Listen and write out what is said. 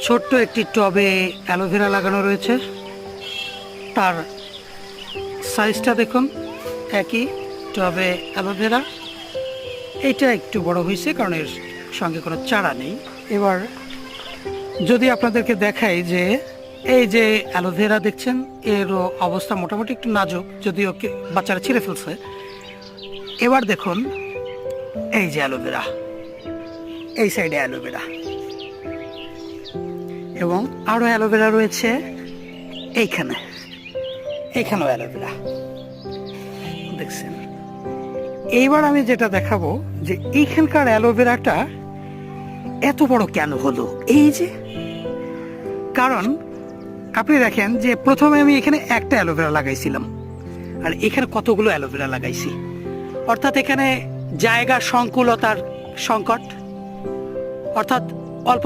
ছোট্ট একটি টবে অ্যালোভেরা লাগানো রয়েছে। তার সাইজটা দেখুন, একই টবে অ্যালোভেরা। এটা একটু বড় হয়েছে কারণ এর সঙ্গে কোনো চারা নেই। এবার যদি আপনাদেরকে দেখাই যে এই যে অ্যালোভেরা দেখছেন, এর অবস্থা মোটামুটি একটু নাজুক, যদিও বাচ্চারা ছিঁড়ে ফেলছে। এবার দেখুন এই যে অ্যালোভেরা, এই সাইডে অ্যালোভেরা, এবং আরও অ্যালোভেরা রয়েছে এইখানে, এইখানেও অ্যালোভেরা দেখছেন। এইবার আমি যেটা দেখাবো যে এইখানকার অ্যালোভেরাটা এত বড় কেন হলো, এই যে কারণ আপনি দেখেন যে প্রথমে আমি এখানে একটা অ্যালোভেরা লাগাইছিলাম আর এখানে কতগুলো অ্যালোভেরা লাগাইছি, অর্থাৎ এখানে জায়গা সংকুলতার সংকট। অর্থাৎ